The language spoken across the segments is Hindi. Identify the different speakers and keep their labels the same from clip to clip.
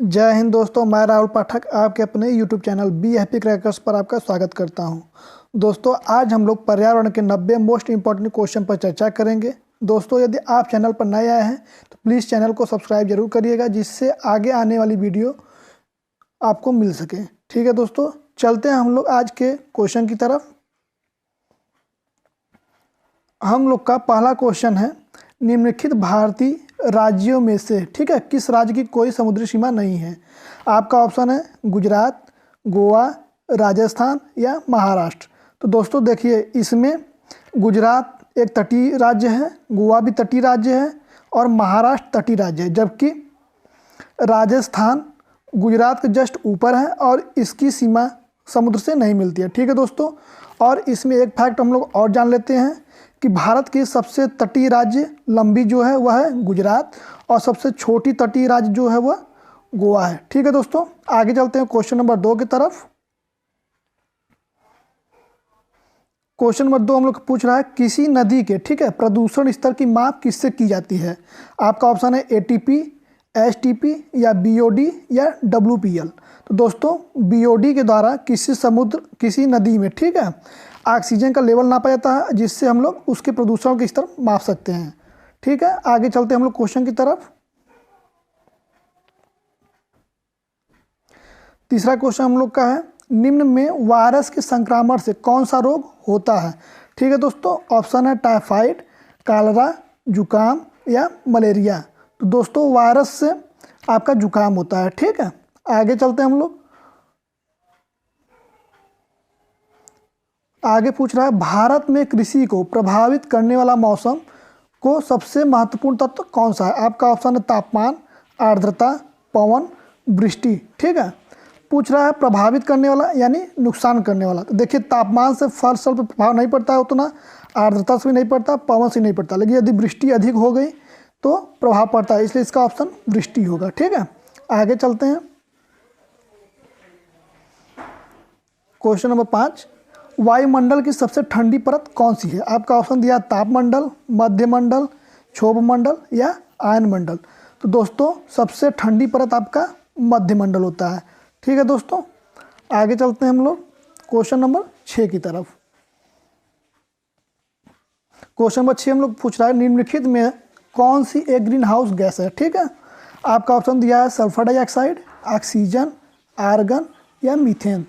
Speaker 1: जय हिंद दोस्तों, मैं राहुल पाठक आपके अपने YouTube channel be happy crackers पर आपका स्वागत करता हूं। दोस्तों, आज हम लोग पर्यावरण के 90 मोस्ट इंपॉर्टेंट क्वेश्चन पर चर्चा करेंगे। दोस्तों, यदि आप चैनल पर नए आए हैं तो प्लीज़ चैनल को सब्सक्राइब जरूर करिएगा, जिससे आगे आने वाली वीडियो आपको मिल सके। ठीक है दोस्तों, चलते हैं हम लोग आज के क्वेश्चन की तरफ। हम लोग का पहला क्वेश्चन है, निम्नलिखित भारतीय राज्यों में से ठीक है किस राज्य की कोई समुद्री सीमा नहीं है। आपका ऑप्शन है गुजरात, गोवा, राजस्थान या महाराष्ट्र। तो दोस्तों देखिए, इसमें गुजरात एक तटीय राज्य है, गोवा भी तटीय राज्य है और महाराष्ट्र तटीय राज्य है, जबकि राजस्थान गुजरात के जस्ट ऊपर है और इसकी सीमा समुद्र से नहीं मिलती है। ठीक है दोस्तों, और इसमें एक फैक्ट हम लोग और जान लेते हैं कि भारत की सबसे तटीय राज्य लंबी जो है वह है गुजरात और सबसे छोटी तटीय राज्य जो है वह गोवा है। ठीक है दोस्तों, आगे चलते हैं क्वेश्चन नंबर 2 की तरफ। क्वेश्चन नंबर 2 हम लोग पूछ रहा है, किसी नदी के ठीक है प्रदूषण स्तर की माप किससे की जाती है। आपका ऑप्शन है ATP, STP या BOD या WPL। तो दोस्तों, BOD के द्वारा किसी नदी में ठीक है ऑक्सीजन का लेवल नापा जाता है, जिससे हम लोग उसके प्रदूषण के स्तर माप सकते हैं। ठीक है, आगे चलते हैं हम लोग क्वेश्चन की तरफ। तीसरा क्वेश्चन हम लोग का है, निम्न में वायरस के संक्रमण से कौन सा रोग होता है। ठीक है दोस्तों, ऑप्शन है टाइफाइड, कॉलेरा, जुकाम या मलेरिया। तो दोस्तों, वायरस से आपका जुकाम होता है। ठीक है, आगे चलते हैं हम लोग। आगे पूछ रहा है, भारत में कृषि को प्रभावित करने वाला मौसम को सबसे महत्वपूर्ण तत्व कौन सा है। आपका ऑप्शन है तापमान, आर्द्रता, पवन, वृष्टि। ठीक है, पूछ रहा है प्रभावित करने वाला यानी नुकसान करने वाला। तो देखिए, तापमान से फसल पर प्रभाव नहीं पड़ता है उतना, आर्द्रता से भी नहीं पड़ता, पवन से नहीं पड़ता, लेकिन यदि वृष्टि अधिक हो गई तो प्रभाव पड़ता है, इसलिए इसका ऑप्शन वृष्टि होगा। ठीक है, आगे चलते हैं। क्वेश्चन नंबर 5, वायुमंडल की सबसे ठंडी परत कौन सी है। आपका ऑप्शन दिया तापमंडल, मध्यमंडल, क्षोभमंडल या आयनमंडल। तो दोस्तों, सबसे ठंडी परत आपका मध्यमंडल होता है। ठीक है दोस्तों, आगे चलते हैं हम लोग क्वेश्चन नंबर 6 की तरफ। क्वेश्चन नंबर 6 हम लोग पूछ रहा है, निम्नलिखित में कौन सी एक ग्रीन हाउस गैस है। ठीक है, आपका ऑप्शन दिया है सल्फर डाइऑक्साइड, ऑक्सीजन, आर्गन या मीथेन।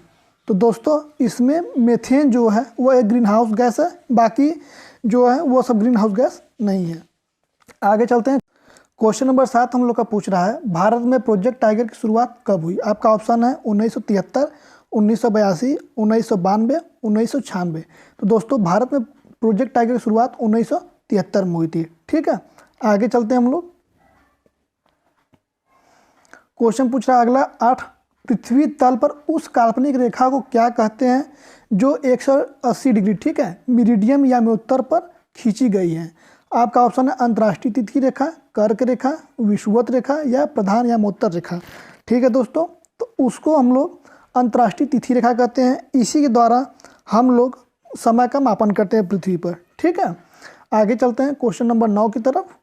Speaker 1: तो दोस्तों, इसमें मीथेन जो है वो एक ग्रीन हाउस गैस है, बाकी जो है वो सब ग्रीन हाउस गैस नहीं है। आगे चलते हैं। क्वेश्चन नंबर 7 हम लोग का पूछ रहा है, भारत में प्रोजेक्ट टाइगर की शुरुआत कब हुई। आपका ऑप्शन है 1973, 1982, 1992, 1996। तो दोस्तों, भारत में प्रोजेक्ट टाइगर की शुरुआत 1973 में हुई थी। ठीक है, आगे चलते हैं हम लोग। क्वेश्चन पूछ रहा है अगला 8, पृथ्वी तल पर उस काल्पनिक रेखा को क्या कहते हैं जो 180 डिग्री ठीक है मेरिडियन या उत्तर पर खींची गई है। आपका ऑप्शन है अंतर्राष्ट्रीय तिथि रेखा, कर्क रेखा, विषुवत रेखा या प्रधान या मोत्तर रेखा। ठीक है दोस्तों, तो उसको हम लोग अंतर्राष्ट्रीय तिथि रेखा कहते हैं। इसी के द्वारा हम लोग समय का मापन करते हैं पृथ्वी पर। ठीक है, आगे चलते हैं क्वेश्चन नंबर 9 की तरफ।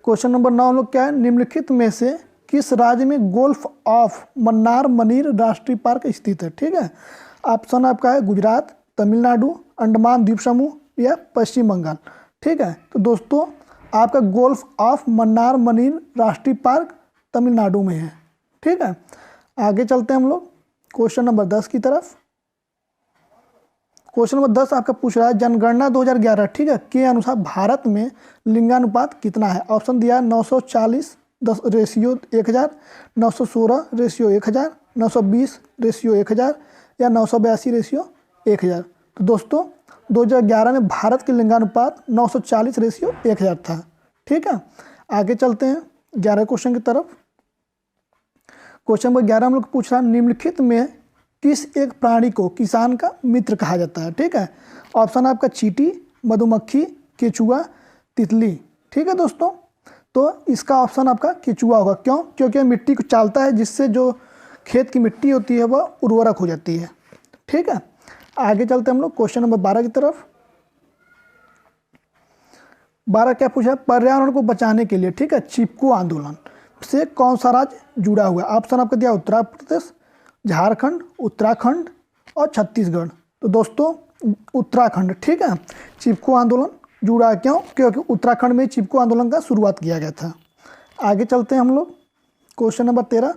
Speaker 1: क्वेश्चन नंबर 9 हम लोग क्या है, निम्नलिखित में से किस राज्य में गोल्फ ऑफ मन्नार मनीर राष्ट्रीय पार्क स्थित है। ठीक है, ऑप्शन आपका है गुजरात, तमिलनाडु, अंडमान द्वीप समूह या पश्चिम बंगाल। ठीक है, तो दोस्तों, आपका गोल्फ ऑफ मन्नार मनीर राष्ट्रीय पार्क तमिलनाडु में है। ठीक है, आगे चलते हैं हम लोग क्वेश्चन नंबर 10 की तरफ। क्वेश्चन नंबर 10 आपका पूछ रहा है, जनगणना 2011 ठीक है के अनुसार भारत में लिंगानुपात कितना है। ऑप्शन दिया 940 10/1000, 916 1000, 920 1000 या 982 1000। तो दोस्तों, 2011 में भारत के लिंगानुपात 940 1000 था। ठीक है, आगे चलते हैं 11 क्वेश्चन की तरफ। क्वेश्चन नंबर 11 हम लोग पूछ रहा है, निम्नलिखित में किस एक प्राणी को किसान का मित्र कहा जाता है। ठीक है, ऑप्शन आपका चींटी, मधुमक्खी, केचुआ, तितली। ठीक है दोस्तों, तो इसका ऑप्शन आपका केचुआ होगा। क्यों? क्योंकि मिट्टी को चालता है, जिससे जो खेत की मिट्टी होती है वह उर्वरक हो जाती है। ठीक है, आगे चलते हम लोग क्वेश्चन नंबर 12 की तरफ। 12 क्या पूछा, पर्यावरण को बचाने के लिए ठीक है चिपको आंदोलन से कौन सा राज्य जुड़ा हुआ है? ऑप्शन आपका दिया उत्तर प्रदेश, झारखंड, उत्तराखंड और छत्तीसगढ़। तो दोस्तों उत्तराखंड, ठीक है। चिपको आंदोलन जुड़ा, क्यों? क्योंकि उत्तराखंड में चिपको आंदोलन का शुरुआत किया गया था। आगे चलते हैं हम लोग। क्वेश्चन नंबर 13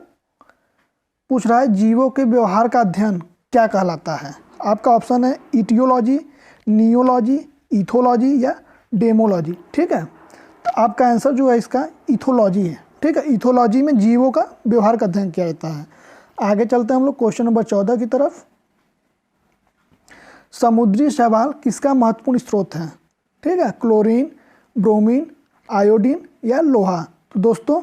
Speaker 1: पूछ रहा है जीवों के व्यवहार का अध्ययन क्या कहलाता है? आपका ऑप्शन है इटियोलॉजी, नियोलॉजी, इथोलॉजी या डेमोलॉजी, ठीक है। तो आपका आंसर जो है इसका इथोलॉजी है, ठीक है। इथोलॉजी में जीवों का व्यवहार का अध्ययन किया जाता है। आगे चलते हैं हम लोग क्वेश्चन नंबर 14 की तरफ। समुद्री शैवाल किसका महत्वपूर्ण स्रोत है? ठीक है, क्लोरीन, ब्रोमीन, आयोडीन या लोहा? तो दोस्तों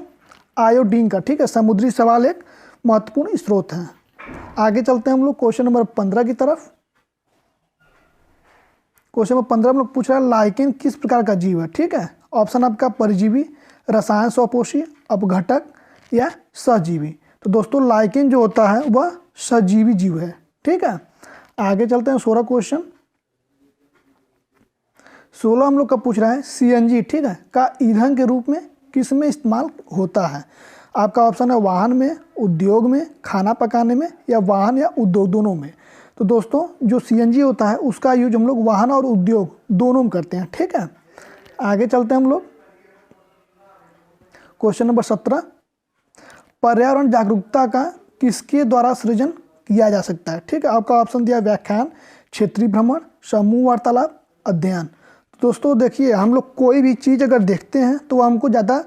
Speaker 1: आयोडीन का, ठीक है। समुद्री शैवाल एक महत्वपूर्ण स्रोत है। आगे चलते हैं हम लोग क्वेश्चन नंबर 15 की तरफ। क्वेश्चन नंबर 15 हम लोग पूछ रहा है लाइकेन किस प्रकार का जीव है? ठीक है, ऑप्शन आपका परजीवी, रसायन स्वपोषी, अपघटक या सहजीवी? तो दोस्तों लाइकेन जो होता है वह सजीवी जीव है, ठीक है। आगे चलते हैं 16 क्वेश्चन। 16 हम लोग का पूछ रहा है सीएनजी, ठीक है, का ईंधन के रूप में किस में इस्तेमाल होता है? आपका ऑप्शन है वाहन में, उद्योग में, खाना पकाने में या वाहन या उद्योग दोनों में? तो दोस्तों जो सीएनजी होता है उसका यूज हम लोग वाहन और उद्योग दोनों में करते हैं, ठीक है। आगे चलते हैं हम लोग क्वेश्चन नंबर 17। पर्यावरण जागरूकता का किसके द्वारा सृजन किया जा सकता है? ठीक है, आपका ऑप्शन दिया व्याख्यान, क्षेत्रीय भ्रमण, समूह वार्तालाप, अध्ययन। दोस्तों देखिए हम लोग कोई भी चीज़ अगर देखते हैं तो वो हमको ज़्यादा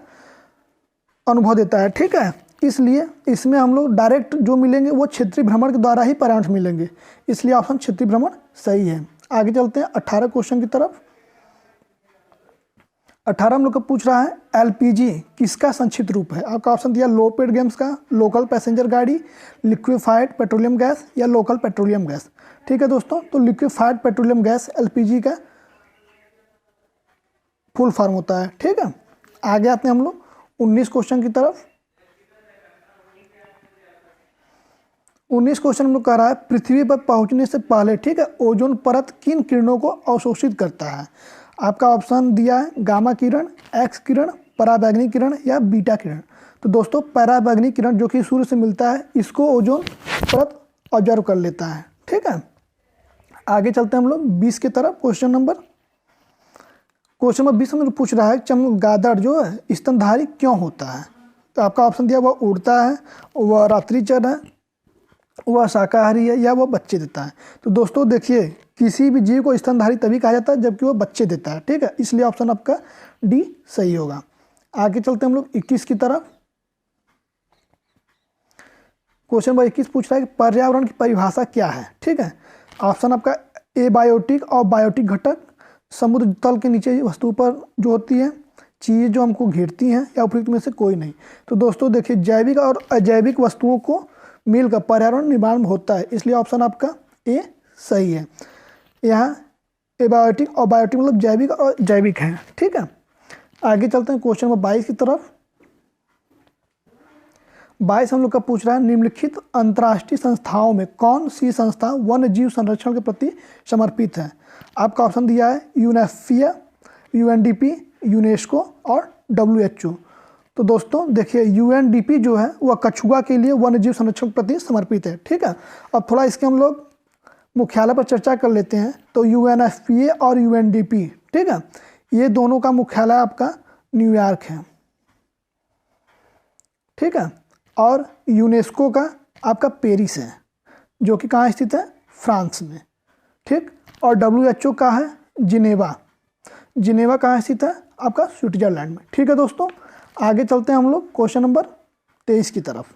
Speaker 1: अनुभव देता है, ठीक है। इसलिए इसमें हम लोग डायरेक्ट जो मिलेंगे वो क्षेत्रीय भ्रमण के द्वारा ही पर्यावरण मिलेंगे, इसलिए ऑप्शन क्षेत्रीय भ्रमण सही है। आगे चलते हैं 18 क्वेश्चन की तरफ। 18 हम लोग का पूछ रहा है एलपीजी किसका संक्षिप्त रूप है? आपका ऑप्शन दिया लो पेड गेम्स का, लोकल पैसेंजर गाड़ी, लिक्विफाइड पेट्रोलियम गैस या लोकल पेट्रोलियम गैस? ठीक है दोस्तों, तो लिक्विफाइड पेट्रोलियम गैस एलपीजी का फुल फॉर्म होता है, ठीक है। आगे आते हैं हम लोग 19 क्वेश्चन की तरफ। 19 क्वेश्चन हम लोग कह रहा है पृथ्वी पर पहुंचने से पहले, ठीक है, ओजोन परत किन किरणों को अवशोषित करता है? आपका ऑप्शन दिया है गामा किरण, एक्स किरण, पराबैंगनी किरण या बीटा किरण? तो दोस्तों पराबैंगनी किरण जो कि सूर्य से मिलता है इसको ओजोन परत ऑब्जर्व कर लेता है, ठीक है। आगे चलते हैं हम लोग 20 की तरफ। क्वेश्चन नंबर 20 में पूछ रहा है चमगादड़ जो है स्तनधारी क्यों होता है? तो आपका ऑप्शन दिया वह उड़ता है, वह रात्रिचर है, वह शाकाहारी है या वह बच्चे देता है? तो दोस्तों देखिए किसी भी जीव को स्तनधारी तभी कहा जाता है जबकि वह बच्चे देता है, ठीक है। इसलिए ऑप्शन आपका डी सही होगा। आगे चलते हैं हम लोग 21 की तरफ। क्वेश्चन नंबर 21 पूछ रहा है कि पर्यावरण की परिभाषा क्या है? ठीक है, ऑप्शन आपका एबायोटिक और बायोटिक घटक, समुद्र तल के नीचे वस्तु पर जो होती है चीज़ जो हमको घेरती हैं या उपयुक्त में से कोई नहीं? तो दोस्तों देखिए जैविक और अजैविक वस्तुओं को मिलकर पर्यावरण निर्माण होता है, इसलिए ऑप्शन आपका ए सही है। यहाँ एबायोटिक और बायोटिक मतलब जैविक और जैविक है, ठीक है। आगे चलते हैं क्वेश्चन नंबर 22 की तरफ। 22 हम लोग का पूछ रहा है निम्नलिखित अंतर्राष्ट्रीय संस्थाओं में कौन सी संस्था वन्य जीव संरक्षण के प्रति समर्पित है? आपका ऑप्शन दिया है यूनेस्फिया, यूएनडीपी, यूनेस्को और WHO। तो दोस्तों देखिए यूएनडीपी जो है वह कछुआ के लिए वन्य जीव संरक्षण के प्रति समर्पित है, ठीक है। अब थोड़ा इसके हम लोग मुख्यालय पर चर्चा कर लेते हैं। तो यूएनएफपीए और यूएनडीपी, ठीक है, ये दोनों का मुख्यालय आपका न्यूयॉर्क है, ठीक है। और यूनेस्को का आपका पेरिस है जो कि कहाँ स्थित है? फ्रांस में, ठीक। और WHO का है जिनेवा, जिनेवा कहाँ स्थित है? आपका स्विट्जरलैंड में, ठीक है दोस्तों। आगे चलते हैं हम लोग क्वेश्चन नंबर 23 की तरफ।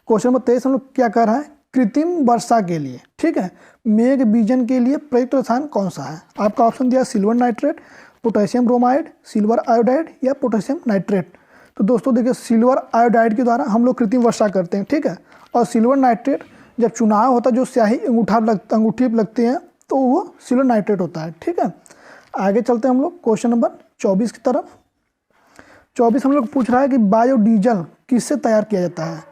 Speaker 1: क्वेश्चन नंबर 23 हम लोग क्या कर रहा है कृत्रिम वर्षा के लिए, ठीक है, मेघ बीजन के लिए प्रयुक्त रसायन कौन सा है? आपका ऑप्शन दिया silver nitrate, potassium bromide, silver iodide या पोटेशियम नाइट्रेट? तो दोस्तों देखिए सिल्वर आयोडाइड के द्वारा हम लोग कृत्रिम वर्षा करते हैं, ठीक है। और सिल्वर नाइट्रेट जब चुनाव होता है जो स्याही अंगूठी लगते हैं तो वो सिल्वर नाइट्रेट होता है, ठीक है। आगे चलते हैं हम लोग क्वेश्चन नंबर 24 की तरफ। 24 हम लोग पूछ रहा है कि बायोडीजल किससे तैयार किया जाता है?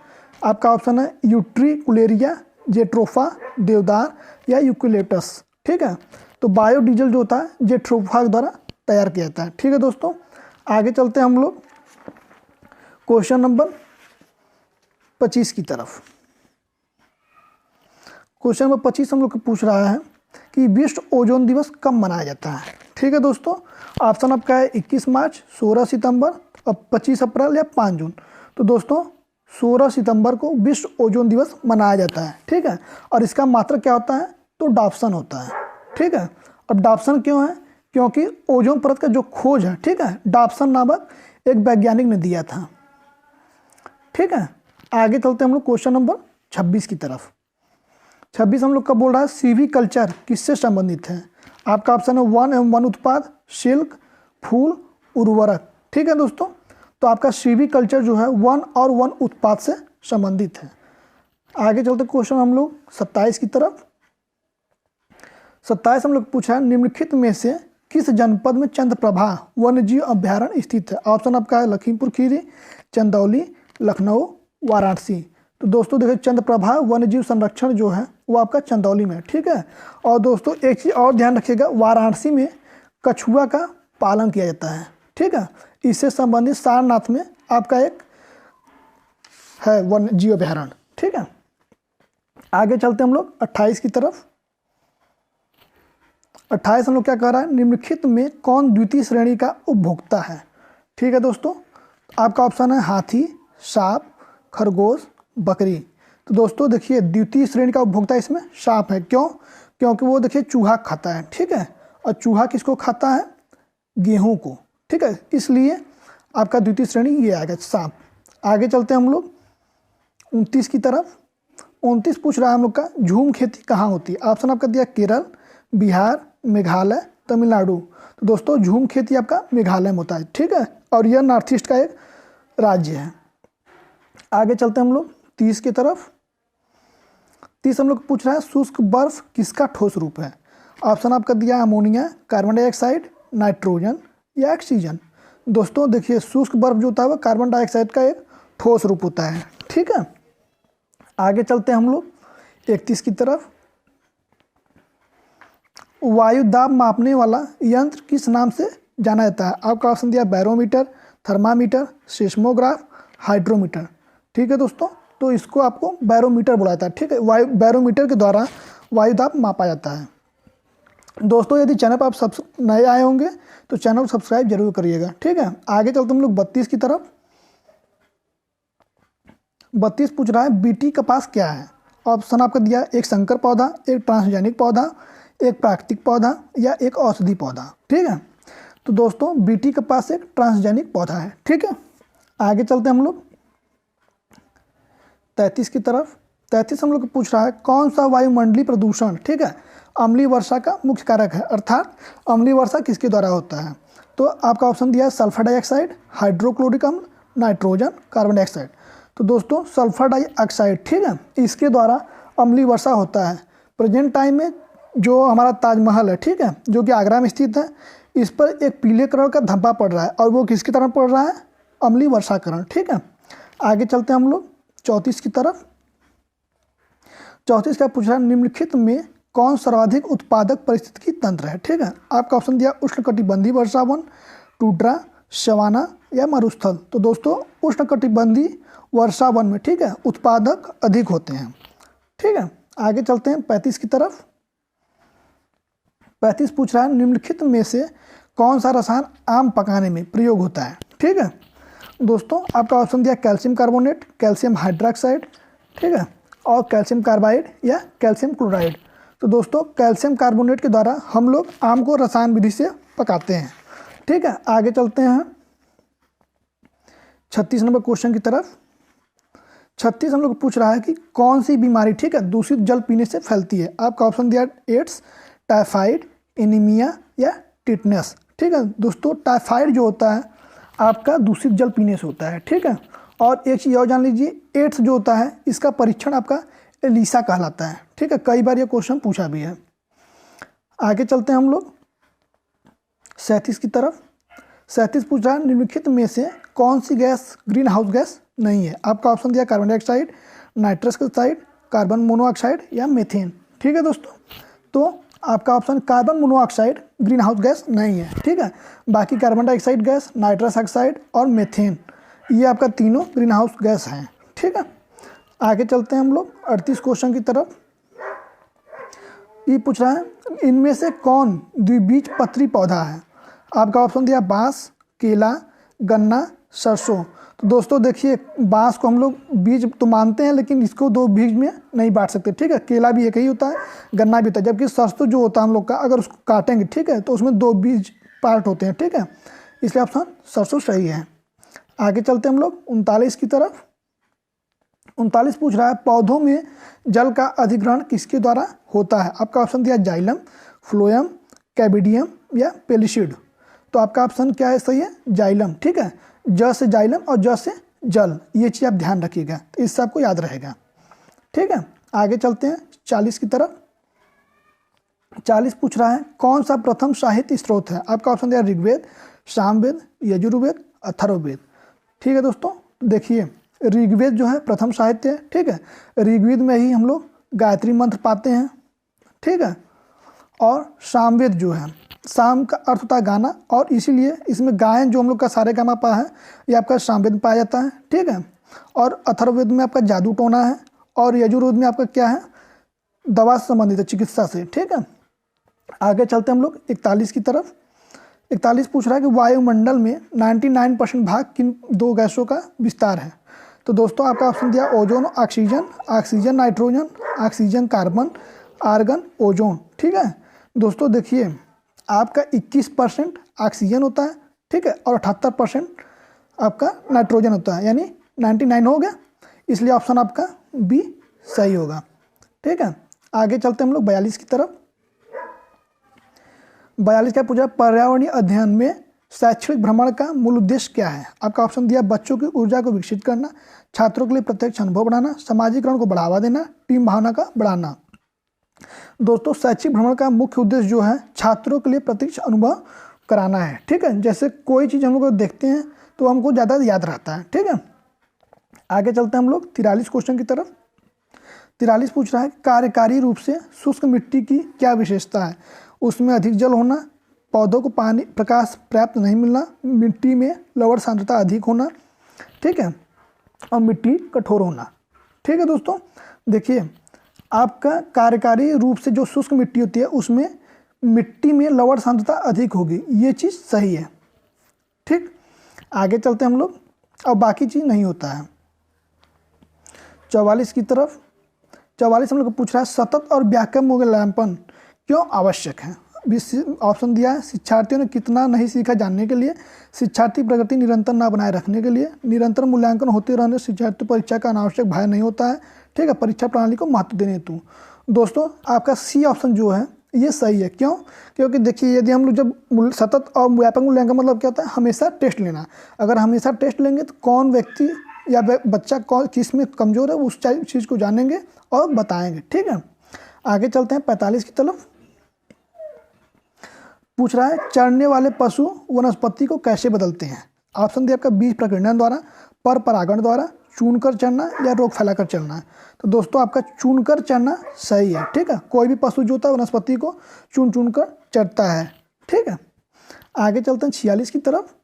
Speaker 1: आपका ऑप्शन है यूट्रिकुलेरिया, जेट्रोफा, देवदार या यूकेलिप्टस, ठीक है। तो बायोडीजल जो होता है जेट्रोफा के द्वारा तैयार किया जाता है, ठीक है दोस्तों। आगे चलते हैं हम लोग क्वेश्चन नंबर 25 की तरफ। क्वेश्चन नंबर 25 हम लोग को पूछ रहा है कि विश्व ओजोन दिवस कब मनाया जाता है। ठीक है दोस्तों, ऑप्शन आपका है 21 मार्च, 16 सितंबर, 25 अप्रैल या 5 जून। तो दोस्तों 16 सितंबर को विश्व ओजोन दिवस मनाया जाता है। ठीक है, और इसका मात्रक क्या होता है, तो डाप्सन होता है। ठीक है, अब डाप्सन क्यों है, क्योंकि ओजोन परत का जो खोज है, ठीक है, डाप्सन नामक एक वैज्ञानिक ने दिया था। ठीक है, आगे चलते हैं हम लोग क्वेश्चन नंबर 26 की तरफ। 26 हम लोग का बोल रहा है सीवी कल्चर किससे संबंधित है। आपका ऑप्शन है वन एवं वन उत्पाद, सिल्क, फूल, उर्वरक। ठीक है दोस्तों, तो आपका सीवी कल्चर जो है वन और वन उत्पाद से संबंधित है। आगे चलते क्वेश्चन हम लोग 27 की तरफ। 27 हम लोग पूछा है निम्नलिखित में से किस जनपद में चंद्रप्रभा वन्यजीव अभ्यारण्य स्थित है। ऑप्शन आपका है लखीमपुर खीरी, चंदौली, लखनऊ, वाराणसी। तो दोस्तों देखिए चंद्रप्रभा वन्यजीव संरक्षण जो है वो आपका चंदौली में है। ठीक है, और दोस्तों एक चीज़ और ध्यान रखिएगा, वाराणसी में कछुआ का पालन किया जाता है। ठीक है, इससे संबंधित सारनाथ में आपका एक है वन्यजीव अभ्यारण्य। ठीक है, आगे चलते हम लोग 28 की तरफ। 28 हम लोग क्या कह रहा है, निम्नलिखित में कौन द्वितीय श्रेणी का उपभोक्ता है। ठीक है दोस्तों, आपका ऑप्शन है हाथी, सांप, खरगोश, बकरी। तो दोस्तों देखिए द्वितीय श्रेणी का उपभोक्ता इसमें सांप है। क्यों, क्योंकि वो देखिए चूहा खाता है। ठीक है, और चूहा किसको खाता है, गेहूं को। ठीक है, इसलिए आपका द्वितीय श्रेणी ये आएगा सांप। आगे चलते हैं हम लोग 29 की तरफ। 29 पूछ रहा है हम लोग का झूम खेती कहाँ होती है। ऑप्शन आपका दिया केरल, बिहार, मेघालय, तमिलनाडु। तो दोस्तों झूम खेती आपका मेघालय में होता है। ठीक है, और यह नॉर्थ ईस्ट का एक राज्य है। आगे चलते हैं हम लोग 30 की तरफ। 30 हम लोग पूछ रहा है शुष्क बर्फ किसका ठोस रूप है। ऑप्शन आपका दिया अमोनिया, कार्बन डाइऑक्साइड, नाइट्रोजन या ऑक्सीजन। दोस्तों देखिए शुष्क बर्फ जो होता है वो कार्बन डाइऑक्साइड का एक ठोस रूप होता है। ठीक है, आगे चलते हैं हम लोग 31 की तरफ। वायु दाब मापने वाला यंत्र किस नाम से जाना जाता है। आपका ऑप्शन दिया बैरोमीटर, थर्मामीटर, सेस्मोग्राफ, हाइड्रोमीटर। ठीक है दोस्तों, तो इसको आपको बैरोमीटर बोला जाता है। ठीक है, वायु बैरोमीटर के द्वारा वायु दाब मापा जाता है। दोस्तों यदि चैनल पर आप सब नए आए होंगे तो चैनल को सब्सक्राइब जरूर करिएगा। ठीक है, आगे चलते हम लोग 32 की तरफ। 32 पूछ रहा है बीटी कपास क्या है। ऑप्शन आपका दिया एक संकर पौधा, एक ट्रांसजेनिक पौधा, एक प्राकृतिक पौधा या एक औषधि पौधा। ठीक है, तो दोस्तों बीटी कपास एक ट्रांसजेनिक पौधा है। ठीक है, आगे चलते हैं हम लोग 33 की तरफ। 33 हम लोग पूछ रहा है कौन सा वायुमंडलीय प्रदूषण, ठीक है, अम्लीय वर्षा का मुख्य कारक है, अर्थात अम्लीय वर्षा किसके द्वारा होता है। तो आपका ऑप्शन दिया है सल्फर डाइऑक्साइड, हाइड्रोक्लोरिक अम्ल, नाइट्रोजन, कार्बन डाइऑक्साइड। तो दोस्तों सल्फर डाइऑक्साइड, ठीक है, इसके द्वारा अम्लीय वर्षा होता है। प्रेजेंट टाइम में जो हमारा ताजमहल है, ठीक है, जो कि आगरा में स्थित है, इस पर एक पीले कलर का धब्बा पड़ रहा है और वो किसकी तरह पड़ रहा है, अम्लीय वर्षाकरण। ठीक है, आगे चलते हैं हम लोग 34 की तरफ। 34 का पूछ रहा है निम्नलिखित में कौन सर्वाधिक उत्पादक पारिस्थितिकी तंत्र है। ठीक है, आपका ऑप्शन दिया उष्णकटिबंधीय वर्षा वन, टुड्रा, सवाना या मरुस्थल। तो दोस्तों उष्णकटिबंधीय वर्षा वन में, ठीक है, उत्पादक अधिक होते हैं। ठीक है, आगे चलते हैं 35 की तरफ। 35 पूछ रहा है निम्नलिखित में से कौन सा रसायन आम पकाने में प्रयोग होता है। ठीक है दोस्तों, आपका ऑप्शन दिया कैल्शियम कार्बोनेट, कैल्शियम हाइड्रोक्साइड, ठीक है, और कैल्शियम कार्बाइड या कैल्शियम क्लोराइड। तो दोस्तों कैल्शियम कार्बोनेट के द्वारा हम लोग आम को रसायन विधि से पकाते हैं। ठीक है, आगे चलते हैं 36 नंबर क्वेश्चन की तरफ। 36 हम लोग पूछ रहा है कि कौन सी बीमारी, ठीक है, दूषित जल पीने से फैलती है। आपका ऑप्शन दिया एड्स, टाइफाइड, एनीमिया या टिटनेस। ठीक है दोस्तों, टाइफाइड जो होता है आपका दूषित जल पीने से होता है। ठीक है, और एक चीज़ और जान लीजिए, एड्स जो होता है इसका परीक्षण आपका एलिसा कहलाता है। ठीक है, कई बार ये क्वेश्चन पूछा भी है। आगे चलते हैं हम लोग 37 की तरफ। 37 पूछ रहा है निम्नलिखित में से कौन सी गैस ग्रीन हाउस गैस नहीं है। आपका ऑप्शन दिया carbon dioxide, nitrous oxide, carbon monoxide या मीथेन। ठीक है दोस्तों, तो आपका option carbon monoxide green house gas नहीं है। ठीक है, बाकी carbon dioxide gas, nitrous oxide और मीथेन ये आपका तीनों ग्रीन हाउस गैस हैं। ठीक है, आगे चलते हैं हम लोग 38 क्वेश्चन की तरफ। ये पूछ रहा है इनमें से कौन द्विबीजपत्री पौधा है। आपका ऑप्शन दिया बांस, केला, गन्ना, सरसों। तो दोस्तों देखिए, बांस को हम लोग बीज तो मानते हैं, लेकिन इसको दो बीज में नहीं बांट सकते। ठीक है, केला भी एक ही होता है, गन्ना भी होता है, जबकि सरसों जो होता है हम लोग का, अगर उसको काटेंगे, ठीक है, तो उसमें दो बीज पार्ट होते हैं। ठीक है, इसलिए ऑप्शन सरसों सही है। आगे चलते हैं हम लोग 39 की तरफ। 39 पूछ रहा है पौधों में जल का अधिग्रहण किसके द्वारा होता है। आपका ऑप्शन दिया जाइलम, फ्लोएम, कैबिडियम या पेलिसिड। तो आपका ऑप्शन क्या है, सही है, जाइलम। ठीक है, ज से जाइलम और ज से जल, ये चीज़ आप ध्यान रखिएगा, तो इससे आपको याद रहेगा। ठीक है, आगे चलते हैं 40 की तरफ। 40 पूछ रहा है कौन सा प्रथम साहित्य स्रोत है। आपका ऑप्शन दिया ऋग्वेद, सामवेद, यजुर्वेद, अथर्ववेद। ठीक है दोस्तों, देखिए ऋग्वेद जो है प्रथम साहित्य है। ठीक है, ऋग्वेद में ही हम लोग गायत्री मंत्र पाते हैं। ठीक है, और सामवेद जो है, साम का अर्थ होता है गाना, और इसीलिए इसमें गायन जो हम लोग का सारेगामापा है, ये आपका सामवेद में पाया जाता है। ठीक है, और अथर्ववेद में आपका जादू टोना है, और यजुर्वेद में आपका क्या है, दवा से संबंधित है, चिकित्सा से। ठीक है, आगे चलते हैं हम लोग 41 की तरफ। 41 पूछ रहा है कि वायुमंडल में 99% भाग किन दो गैसों का विस्तार है। तो दोस्तों आपका ऑप्शन दिया ozone, oxygen, oxygen nitrogen, oxygen carbon, argon ozone. ठीक है दोस्तों, देखिए आपका 21% ऑक्सीजन होता है। ठीक है, और 78% आपका नाइट्रोजन होता है, यानी 99 हो गया, इसलिए ऑप्शन आपका बी सही होगा। ठीक है, आगे चलते हैं हम लोग 42 की तरफ। 42 क्या पूछा, पर्यावरणीय अध्ययन में शैक्षणिक भ्रमण का मूल उद्देश्य क्या है। आपका ऑप्शन दिया बच्चों की ऊर्जा को विकसित करना, छात्रों के लिए प्रत्यक्ष अनुभव बढ़ाना, समाजीकरण को बढ़ावा देना, टीम भावना का बढ़ाना। दोस्तों शैक्षिक भ्रमण का मुख्य उद्देश्य जो है छात्रों के लिए प्रत्यक्ष अनुभव कराना है। ठीक है, जैसे कोई चीज़ हम लोग देखते हैं तो हमको ज़्यादा याद रहता है। ठीक है, आगे चलते हैं हम लोग 43 क्वेश्चन की तरफ। 43 पूछ रहा है कार्यकारी रूप से शुष्क मिट्टी की क्या विशेषता है। उसमें अधिक जल होना, पौधों को पानी प्रकाश पर्याप्त नहीं मिलना, मिट्टी में लवण सांद्रता अधिक होना। ठीक है, और मिट्टी कठोर होना। ठीक है दोस्तों, देखिए आपका कार्यकारी रूप से जो शुष्क मिट्टी होती है उसमें मिट्टी में लवण सांद्रता अधिक होगी, ये चीज़ सही है। ठीक, आगे चलते हैं हम लोग, और बाकी चीज़ नहीं होता है। 44 की तरफ। 44 हम लोग को पूछ रहा है सतत और व्यापक मूल्यांकन क्यों आवश्यक है। ऑप्शन दिया है शिक्षार्थियों ने कितना नहीं सीखा जानने के लिए, शिक्षार्थी प्रगति निरंतर ना बनाए रखने के लिए, निरंतर मूल्यांकन होते रहने शिक्षार्थी परीक्षा का अनावश्यक भय नहीं होता है। ठीक है, परीक्षा प्रणाली को महत्व देने हेतु। दोस्तों आपका सी ऑप्शन जो है ये सही है। क्यों, क्योंकि देखिए यदि हम लोग जब सतत और व्यापक मूल्यांकन मतलब क्या होता है, हमेशा टेस्ट लेना। अगर हमेशा टेस्ट लेंगे तो कौन व्यक्ति या बच्चा कौन किस में कमज़ोर है उस चीज़ को जानेंगे और बताएंगे। ठीक है, आगे चलते हैं 45 की तरफ। पूछ रहा है चरने वाले पशु वनस्पति को कैसे बदलते हैं। ऑप्शन दिया आपका बीज प्रकीर्णन द्वारा, पर परागण द्वारा, चुनकर चरना या रोग फैलाकर चरना। तो दोस्तों आपका चुनकर चरना सही है। ठीक है, कोई भी पशु जो होता है वनस्पति को चुन कर चरता है। ठीक है, आगे चलते हैं 46 की तरफ।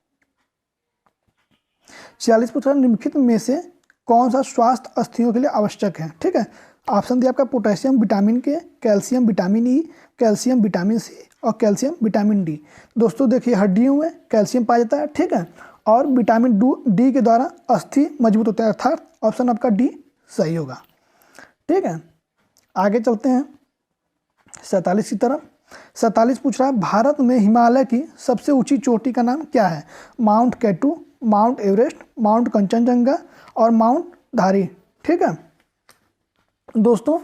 Speaker 1: 46 पूछ रहा है निम्नलिखित में से कौन सा स्वास्थ्य अस्थियों के लिए आवश्यक है। ठीक है, ऑप्शन दिया आपका potassium vitamin K, calcium vitamin E, calcium vitamin C और कैल्शियम विटामिन डी। दोस्तों देखिए हड्डियों में कैल्शियम पाया जाता है। ठीक है, और विटामिन डी के द्वारा अस्थि मजबूत होता है, अर्थात ऑप्शन आपका डी सही होगा। ठीक है, आगे चलते हैं 47 की तरफ। 47 पूछ रहा है भारत में हिमालय की सबसे ऊंची चोटी का नाम क्या है। Mount K two, mount Everest, mount Kanchenjunga और माउंट धारी। ठीक है दोस्तों,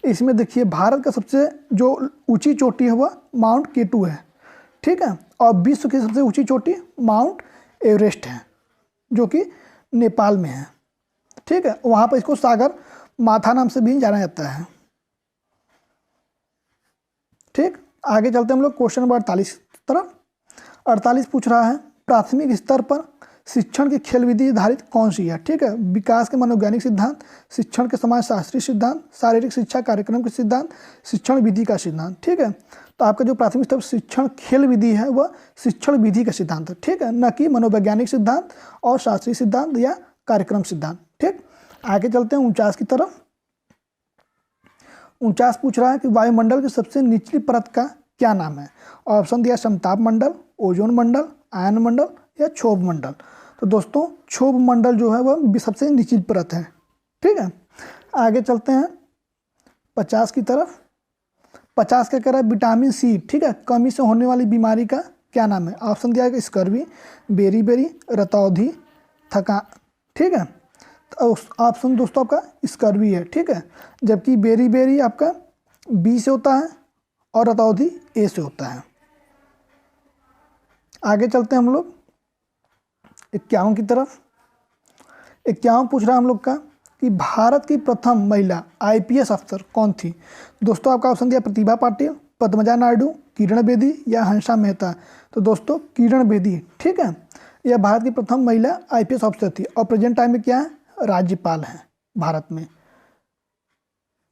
Speaker 1: इसमें देखिए भारत का सबसे जो ऊंची चोटी है वह माउंट केटू है। ठीक है, और विश्व की सबसे ऊंची चोटी माउंट एवरेस्ट है जो कि नेपाल में है। ठीक है, वहाँ पर इसको सागर माथा नाम से भी जाना जाता है। ठीक, आगे चलते हैं हम लोग क्वेश्चन नंबर 48 तरफ। 48 पूछ रहा है प्राथमिक स्तर पर शिक्षण की खेल विधि आधारित कौन सी है? ठीक है, विकास के मनोवैज्ञानिक सिद्धांत, शिक्षण के समाजशास्त्री सिद्धांत, शारीरिक शिक्षा कार्यक्रम के सिद्धांत, शिक्षण विधि का सिद्धांत। ठीक है, तो आपका जो प्राथमिक स्तर शिक्षण खेल विधि है वह शिक्षण विधि का सिद्धांत है। ठीक है, न कि मनोवैज्ञानिक सिद्धांत और शास्त्रीय सिद्धांत या कार्यक्रम सिद्धांत। ठीक, आगे चलते हैं 49 की तरफ। 49 पूछ रहा है कि वायुमंडल की सबसे निचली परत का क्या नाम है? ऑप्शन दिया समताप मंडल, ओजोन मंडल, आयन मंडल या क्षोभ मंडल। तो दोस्तों क्षोभ मंडल जो है वह सबसे निचली परत है। ठीक है, आगे चलते हैं 50 की तरफ। 50 क्या कह रहा है? विटामिन सी, ठीक है, कमी से होने वाली बीमारी का क्या नाम है? ऑप्शन दिया है स्कर्वी, बेरी, रतौंधी, थका। ठीक है, तो ऑप्शन दोस्तों आपका स्कर्वी है। ठीक है, जबकि बेरी आपका बी से होता है और रतौंधी ए से होता है। आगे चलते हैं हम लोग 51 की तरफ। 51 पूछ रहा है हम लोग का कि भारत की प्रथम महिला IPS अफसर कौन थी? दोस्तों आपका ऑप्शन दिया प्रतिभा पाटिल, पद्मजा नायडू, किरण बेदी या हंसा मेहता। तो दोस्तों किरण बेदी, ठीक है, यह भारत की प्रथम महिला IPS अफसर थी और प्रेजेंट टाइम में क्या है? राज्यपाल हैं भारत में।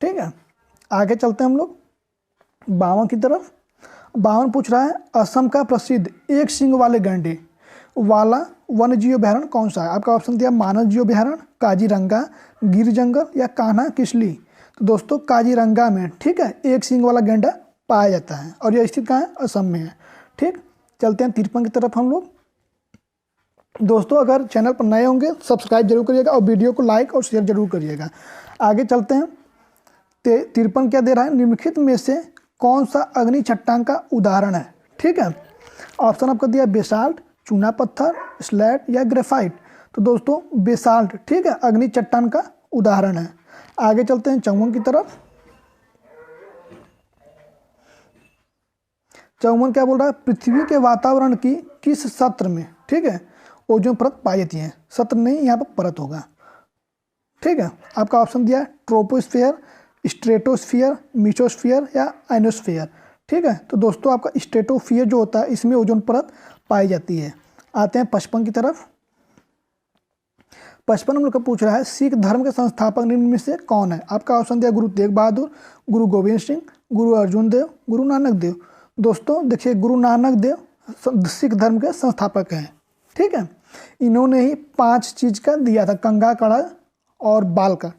Speaker 1: ठीक है, आगे चलते हैं हम लोग 52 की तरफ। 52 पूछ रहा है असम का प्रसिद्ध एक सींग वाले गैंडे वाला वन्य जीव अभ्यारण्य कौन सा है? आपका ऑप्शन दिया मानस जीव अभ्यारण्य, काजीरंगा, गिर जंगल या कान्हा किसली। तो दोस्तों काजीरंगा में, ठीक है, एक सींग वाला गैंडा पाया जाता है और यह स्थित कहाँ है? असम में है। ठीक, चलते हैं 53 की तरफ हम लोग। दोस्तों अगर चैनल पर नए होंगे सब्सक्राइब जरूर करिएगा और वीडियो को लाइक और शेयर जरूर करिएगा। आगे चलते हैं 53 क्या दे रहा है? निम्नलिखित में से कौन सा अग्नि चट्टान का उदाहरण है? ठीक है, ऑप्शन आपको दिया बेसाल्ट, चूना पत्थर, स्लैट या ग्रेफाइट। तो दोस्तों बेसाल्ट, ठीक है, अग्नि चट्टान का उदाहरण है। आगे चलते हैं 54 की तरफ। 54 क्या बोल रहा है? पृथ्वी के वातावरण की किस सत्र में, ठीक है, ओजोन परत पाई जाती है? सत्र नहीं, यहाँ पर परत होगा। ठीक है, आपका ऑप्शन दिया ट्रोपोस्फेयर, स्ट्रेटोस्फियर, मीसोस्फियर या आइनोस्फियर। ठीक है, तो दोस्तों आपका स्ट्रेटोस्फियर जो होता है इसमें ओजोन परत पाई जाती है। आते हैं 55 की तरफ। 55 हम लोग का पूछ रहा है सिख धर्म के संस्थापक निम्न में से कौन है? आपका ऑप्शन दिया गुरु तेग बहादुर, गुरु गोविंद सिंह, गुरु अर्जुन देव, गुरु नानक देव। दोस्तों देखिए गुरु नानक देव सिख धर्म के संस्थापक हैं। ठीक है, इन्होंने ही 5 चीज का दिया था, कंघा, कड़ा और बाल का।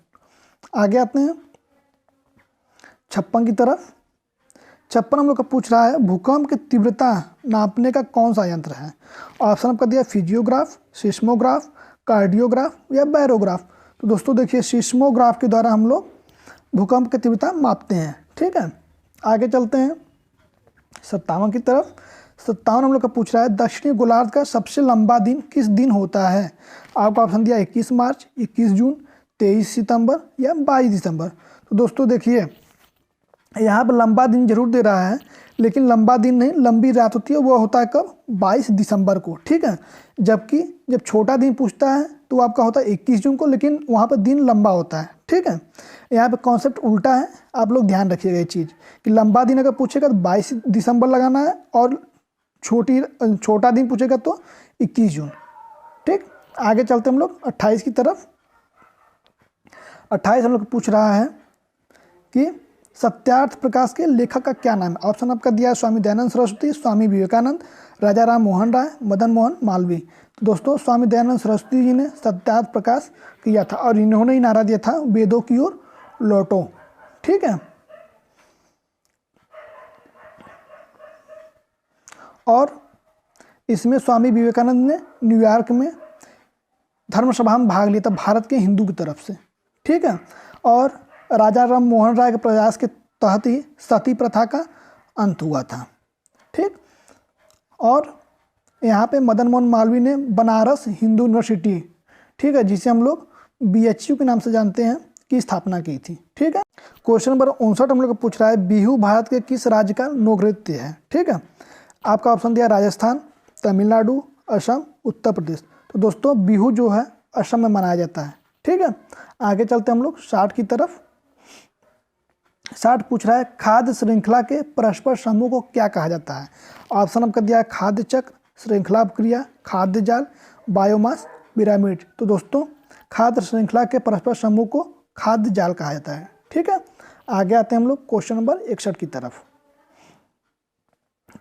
Speaker 1: आगे आते हैं 56 की तरफ। 56 हम लोग का पूछ रहा है भूकंप की तीव्रता नापने का कौन सा यंत्र है? ऑप्शन आपका दिया फिजियोग्राफ, सिस्मोग्राफ, कार्डियोग्राफ या बैरोग्राफ। तो दोस्तों देखिए सिस्मोग्राफ के द्वारा हम लोग भूकंप की तीव्रता मापते हैं। ठीक है, आगे चलते हैं 57 की तरफ। 57 हम लोग का पूछ रहा है दक्षिणी गोलार्ध का सबसे लंबा दिन किस दिन होता है? आपका ऑप्शन दिया 21 मार्च, 21 जून, 23 सितंबर या 22 दिसंबर। तो दोस्तों देखिए यहाँ पर लंबा दिन जरूर दे रहा है, लेकिन लंबा दिन नहीं, लंबी रात होती है, वो होता है कब? 22 दिसंबर को। ठीक है, जबकि जब छोटा दिन पूछता है तो आपका होता है 21 जून को, लेकिन वहाँ पर दिन लंबा होता है। ठीक है, यहाँ पे कॉन्सेप्ट उल्टा है, आप लोग ध्यान रखिएगा ये चीज़ कि लंबा दिन अगर पूछेगा तो 22 दिसंबर लगाना है और छोटा दिन पूछेगा तो 21 जून। ठीक, आगे चलते हम लोग 28 की तरफ। 28 हम लोग पूछ रहा है कि सत्यार्थ प्रकाश के लेखक का क्या नाम है? ऑप्शन आपका दिया है स्वामी दयानंद सरस्वती, स्वामी विवेकानंद, राजा राम मोहन राय, मदन मोहन मालवीय। तो दोस्तों स्वामी दयानंद सरस्वती जी ने सत्यार्थ प्रकाश किया था और इन्होंने ही नारा दिया था वेदों की ओर लौटो। ठीक है, और इसमें स्वामी विवेकानंद ने न्यूयॉर्क में धर्मसभा में भाग लिया था भारत के हिंदू की तरफ से। ठीक है, और राजा राम मोहन राय के प्रयास के तहत ही सती प्रथा का अंत हुआ था। ठीक, और यहाँ पे मदन मोहन मालवीय ने बनारस हिंदू यूनिवर्सिटी, ठीक है, जिसे हम लोग BHU के नाम से जानते हैं, की स्थापना की थी। ठीक है, क्वेश्चन नंबर 59 हम लोग को पूछ रहा है बिहू भारत के किस राज्य का लोक नृत्य है? ठीक है, आपका ऑप्शन दिया राजस्थान, तमिलनाडु, असम, उत्तर प्रदेश। तो दोस्तों बिहू जो है असम में मनाया जाता है। ठीक है, आगे चलते हम लोग 60 की तरफ। 60 पूछ रहा है खाद्य श्रृंखला के परस्पर समूह को क्या कहा जाता है? ऑप्शन आपका दिया है खाद्य चक्र, श्रृंखला क्रिया, खाद्य जाल, बायोमास पिरामिड। तो दोस्तों खाद्य श्रृंखला के परस्पर समूह को खाद्य जाल कहा जाता है। ठीक है, आगे आते हैं हम लोग क्वेश्चन नंबर 61 की तरफ।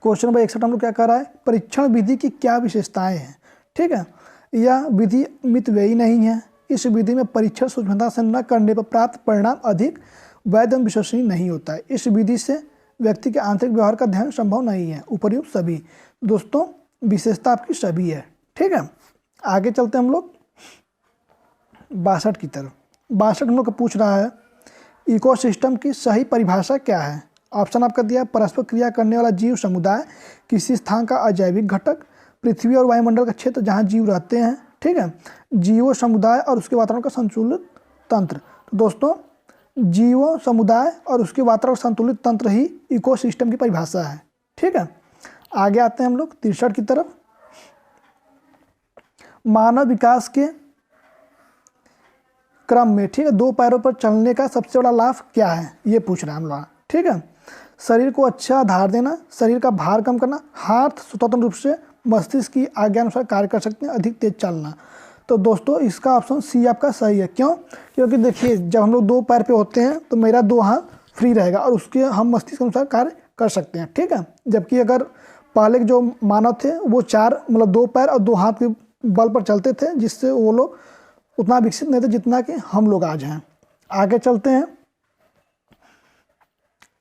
Speaker 1: क्वेश्चन नंबर 61 हम लोग क्या कर रहा है, परीक्षण विधि की क्या विशेषताएं हैं। ठीक है, यह विधि मितव्ययी नहीं है। इस विधि में परीक्षण सूक्ष्मता से न करने पर प्राप्त परिणाम अधिक वैध एवं विश्वसनीय नहीं होता है। इस विधि से व्यक्ति के आंतरिक व्यवहार का ध्यान संभव नहीं है। उपर्युक्त सभी दोस्तों विशेषता आपकी सभी है। ठीक है, आगे चलते हैं हम लोग 62 की तरफ। 62 हम लोग का पूछ रहा है इकोसिस्टम की सही परिभाषा क्या है। ऑप्शन आपका दिया परस्पर क्रिया करने वाला जीव समुदाय, किसी स्थान का अजैविक घटक, पृथ्वी और वायुमंडल का क्षेत्र जहाँ जीव रहते हैं। ठीक है, जीवो समुदाय और उसके वातावरण का संतुलित तंत्र। तो दोस्तों जीवो समुदाय और उसके वातावरण संतुलित तंत्र ही इकोसिस्टम की परिभाषा है। ठीक है, आगे आते हैं हम लोग 63 की तरफ। मानव विकास के क्रम में, ठीक है, 2 पैरों पर चलने का सबसे बड़ा लाभ क्या है, ये पूछ रहे हैं हम लोग। ठीक है, शरीर को अच्छा आधार देना, शरीर का भार कम करना, हाथ स्वतंत्र रूप से मस्तिष्क की आज्ञानुसार कार्य कर सकते हैं, अधिक तेज चलना। तो दोस्तों इसका ऑप्शन सी आपका सही है। क्यों? क्योंकि देखिए जब हम लोग 2 पैर पे होते हैं तो मेरा 2 हाथ फ्री रहेगा और उसके हम मस्तिष्क के अनुसार कार्य कर सकते हैं। ठीक है, जबकि अगर पहले के जो मानव थे वो 4 मतलब 2 पैर और 2 हाथ के बल पर चलते थे, जिससे वो लोग उतना विकसित नहीं थे जितना कि हम लोग आज हैं। आगे चलते हैं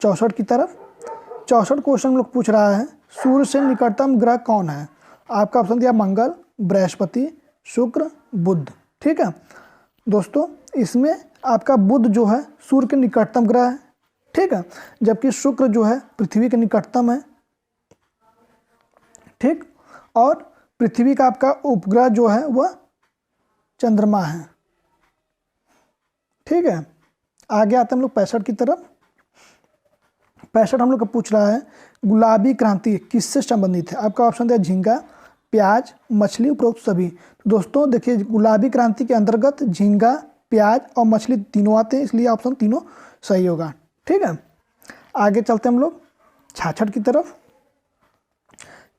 Speaker 1: 64 की तरफ। 64 क्वेश्चन हम लोग पूछ रहा है सूर्य से निकटतम ग्रह कौन है। आपका ऑप्शन दिया मंगल, बृहस्पति, शुक्र, बुध। ठीक है दोस्तों, इसमें आपका बुध जो है सूर्य के निकटतम ग्रह है। ठीक है, जबकि शुक्र जो है पृथ्वी के निकटतम है। ठीक, और पृथ्वी का आपका उपग्रह जो है वह चंद्रमा है। ठीक है, आगे आते हैं हम लोग 65 की तरफ। 65 हम लोग का पूछ रहा है गुलाबी क्रांति किससे संबंधित है। आपका ऑप्शन दिया झींगा, प्याज, मछली, उपरोक्त सभी। तो दोस्तों देखिए गुलाबी क्रांति के अंतर्गत झींगा, प्याज और मछली तीनों आते हैं, इसलिए ऑप्शन तीनों सही होगा। ठीक है, आगे चलते हैं हम लोग 66 की तरफ।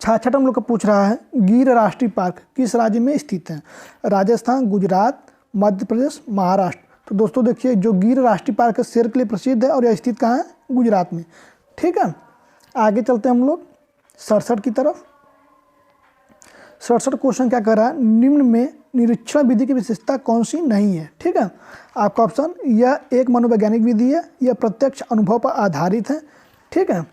Speaker 1: 66 हम लोग का पूछ रहा है गिर राष्ट्रीय पार्क किस राज्य में स्थित है। राजस्थान, गुजरात, मध्य प्रदेश, महाराष्ट्र। तो दोस्तों देखिए जो गिर राष्ट्रीय पार्क है शेर के लिए प्रसिद्ध है और यह स्थित कहाँ है, गुजरात में। ठीक है, आगे चलते हैं हम लोग 67 की तरफ। 67 क्वेश्चन क्या कर रहा है निम्न में निरीक्षण विधि की विशेषता कौन सी नहीं है। ठीक है, आपका ऑप्शन यह एक मनोवैज्ञानिक विधि है, यह प्रत्यक्ष अनुभव पर आधारित है। ठीक है,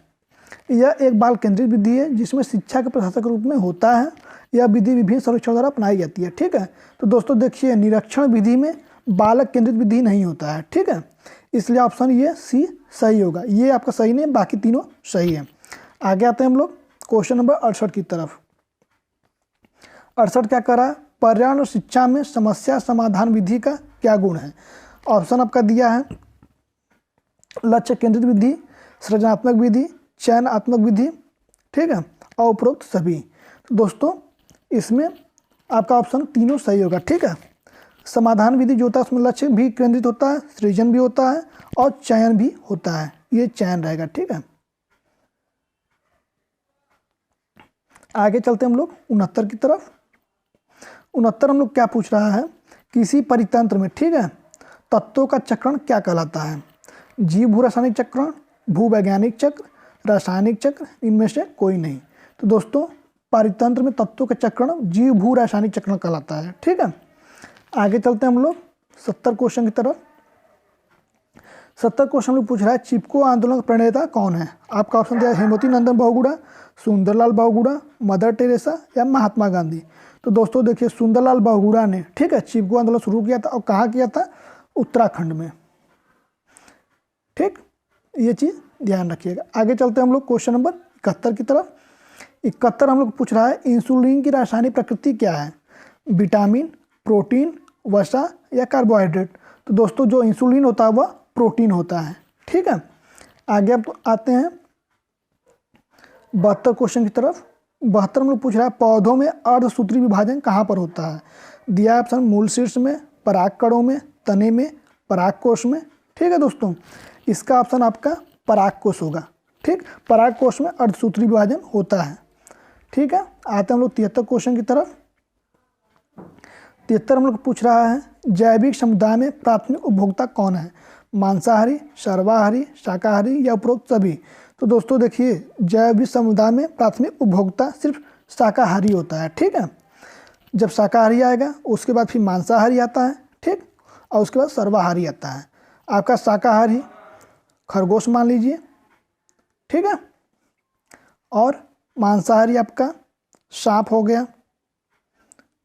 Speaker 1: यह एक बाल केंद्रित विधि है जिसमें शिक्षा के प्रशासक रूप में होता है। यह विधि विभिन्न सर्वेक्षणों द्वारा अपनाई जाती है। ठीक है, तो दोस्तों देखिए निरीक्षण विधि में बालक केंद्रित विधि नहीं होता है। ठीक है, इसलिए ऑप्शन ये सी सही होगा। ये आपका सही नहीं, बाकी तीनों सही है। आगे आते हैं हम लोग क्वेश्चन नंबर 68 की तरफ। 68 क्या कर रहा है पर्यावरण और शिक्षा में समस्या समाधान विधि का क्या गुण है। ऑप्शन आपका दिया है लक्ष्य केंद्रित विधि, सृजनात्मक विधि, चयनात्मक विधि। ठीक है, और उपरोक्त सभी। तो दोस्तों इसमें आपका ऑप्शन तीनों सही होगा। ठीक है, समाधान विधि जो होता है उसमें लक्ष्य भी केंद्रित होता है, सृजन भी होता है और चयन भी होता है, ये चयन रहेगा। ठीक है, आगे चलते हम लोग 69 की तरफ। 69 हम लोग क्या पूछ रहा है किसी परितंत्र में, ठीक है, तत्वों का चक्रण क्या कहलाता है। जीव भू रासायनिक चक्रण, भूवैज्ञानिक चक्र, रासायनिक चक्र, इनमें से कोई नहीं। तो दोस्तों परितंत्र में तत्वों का चक्रण जीव भू रासायनिक चक्रण कहलाता है। ठीक है, आगे चलते हैं हम लोग 70 क्वेश्चन की तरफ। 70 क्वेश्चन लोग पूछ रहा है चिपको आंदोलन का प्रणेता कौन है। आपका ऑप्शन दिया हेमवती नंदन बहुगुणा, सुंदरलाल बहुगुणा, मदर टेरेसा या महात्मा गांधी। तो दोस्तों देखिए सुंदरलाल बहुगुणा ने, ठीक है, चिपको आंदोलन शुरू किया था और कहाँ किया था, उत्तराखंड में। ठीक, ये चीज़ ध्यान रखिएगा। आगे चलते हैं हम लोग क्वेश्चन नंबर 71 की तरफ। 71 हम लोग पूछ रहा है इंसुलिन की रासायनिक प्रकृति क्या है। विटामिन, प्रोटीन, वसा या कार्बोहाइड्रेट। तो दोस्तों जो इंसुलिन होता है वह प्रोटीन होता है। ठीक है, आगे अब आते हैं 72 क्वेश्चन की तरफ। 72 हम लोग पूछ रहा है पौधों में अर्धसूत्री विभाजन कहाँ पर होता है। दिया ऑप्शन मूल शीर्ष में, परागकणों में, तने में, परागकोश में। ठीक है दोस्तों, इसका ऑप्शन आपका परागकोश होगा। ठीक, परागकोश में अर्धसूत्री विभाजन होता है। ठीक है, आते हैं हम लोग 73 क्वेश्चन की तरफ। 73 हम लोग पूछ रहा है जैविक समुदाय में प्राथमिक उपभोक्ता कौन है, मांसाहारी, सर्वाहारी, शाकाहारी या उपरोक्त सभी। तो दोस्तों देखिए, जैविक समुदाय में प्राथमिक उपभोक्ता सिर्फ शाकाहारी होता है, ठीक है। जब शाकाहारी आएगा उसके बाद फिर मांसाहारी आता है, ठीक, और उसके बाद सर्वाहारी आता है। आपका शाकाहारी खरगोश मान लीजिए, ठीक है, और मांसाहारी आपका सांप हो गया,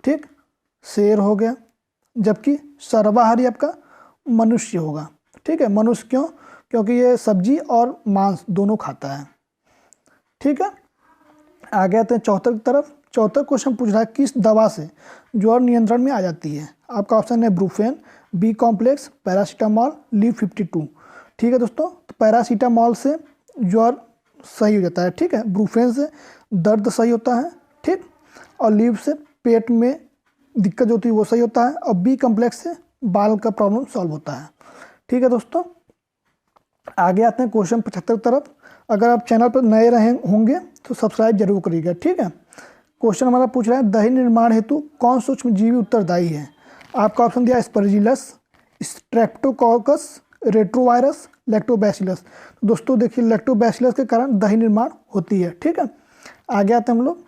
Speaker 1: ठीक, शेर हो गया, जबकि सर्वाहारी आपका मनुष्य होगा, ठीक है। मनुष्य क्यों? क्योंकि ये सब्जी और मांस दोनों खाता है, ठीक है। आगे आते हैं 74 की तरफ। 74 क्वेश्चन पूछ रहा है किस दवा से ज्वर नियंत्रण में आ जाती है। आपका ऑप्शन है Brufen, B complex, paracetamol, Liv 52। ठीक है दोस्तों, तो पैरासीटामॉल से ज्वर सही हो जाता है, ठीक है। ब्रूफेन से दर्द सही होता है, ठीक, और लीव से पेट में दिक्कत जो होती है वो सही होता है, और बी कॉम्प्लेक्स से बाल का प्रॉब्लम सॉल्व होता है, ठीक है दोस्तों। आगे आते हैं क्वेश्चन 75 तरफ। अगर आप चैनल पर नए रहे होंगे तो सब्सक्राइब जरूर करिएगा, ठीक है। क्वेश्चन हमारा पूछ रहा है दही निर्माण हेतु कौन सूक्ष्मजीवी उत्तरदायी है। आपका ऑप्शन दिया स्पर्जिलस, स्ट्रेप्टोकोकस, रेट्रोवायरस, लैक्टोबैसिलस। दोस्तों देखिए, लैक्टोबैसिलस के कारण दही निर्माण होती है, ठीक है। आगे आते हैं हम लोग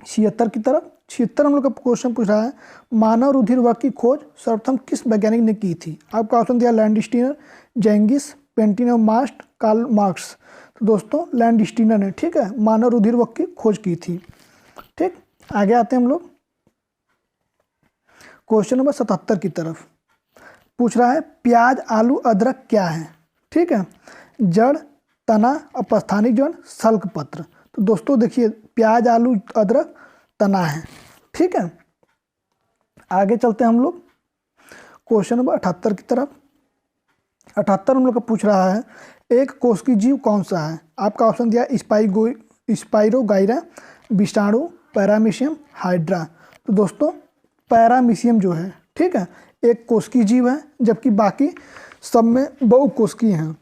Speaker 1: 76 की तरफ। 76 हम लोग का क्वेश्चन पूछ रहा है मानव रुधिर वर्ग की खोज सर्वप्रथम किस वैज्ञानिक ने की थी। आपका ऑप्शन दिया लैंडस्टीनर, जेंगिस, पेंटिनोमास्ट, कार्ल मार्क्स। तो दोस्तों लैंडस्टीनर ने, ठीक है, मानव रुधिर वर्ग की खोज की थी, ठीक। आगे आते हैं हम लोग क्वेश्चन नंबर 77 की तरफ। पूछ रहा है प्याज, आलू, अदरक क्या है, ठीक है। जड़, तना, अपस्थानिक जड़, सल्क पत्र। तो दोस्तों देखिए, प्याज, आलू, अदरक तना है, ठीक है। आगे चलते हैं हम लोग क्वेश्चन नंबर 78 की तरफ। 78 हम लोग का पूछ रहा है एक कोशिकीय जीव कौन सा है। आपका ऑप्शन दिया स्पाइरोगाइरा, विषाणु, पैरामीशियम, हाइड्रा। तो दोस्तों पैरामीशियम जो है, ठीक है, एक कोशिकीय जीव है, जबकि बाकी सब में बहुकोशिकीय हैं,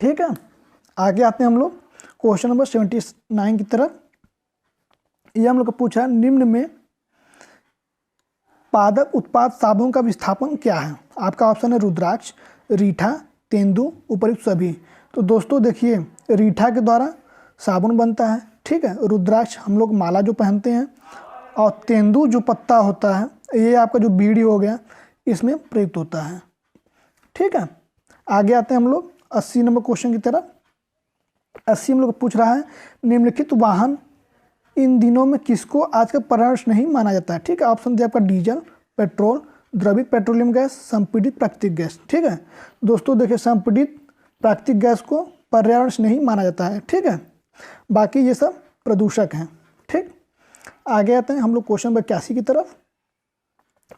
Speaker 1: ठीक है। आगे आते हैं हम लोग क्वेश्चन नंबर 79 की तरफ। ये हम लोग का पूछा है निम्न में पादप उत्पाद साबुन का विस्थापन क्या है। आपका ऑप्शन है रुद्राक्ष, रीठा, तेंदु, उपयुक्त सभी। तो दोस्तों देखिए, रीठा के द्वारा साबुन बनता है, ठीक है। रुद्राक्ष हम लोग माला जो पहनते हैं, और तेंदु जो पत्ता होता है ये आपका जो बीड़ी हो गया इसमें प्रयुक्त होता है, ठीक है। आगे आते हैं हम लोग 80 नंबर क्वेश्चन की तरफ। 80 हम लोग पूछ रहा है निम्नलिखित वाहन इन दिनों में किसको आज का पर्यावरण नहीं माना जाता है, ठीक है। ऑप्शन दिया आपका डीजल, पेट्रोल, द्रवित पेट्रोलियम गैस, संपीड़ित प्राकृतिक गैस, ठीक है। दोस्तों देखिए, संपीड़ित प्राकृतिक गैस को पर्यावरण नहीं माना जाता है, ठीक है। बाकी ये सब प्रदूषक हैं, ठीक। आगे आते हैं हम लोग क्वेश्चन नंबर 81 की तरफ।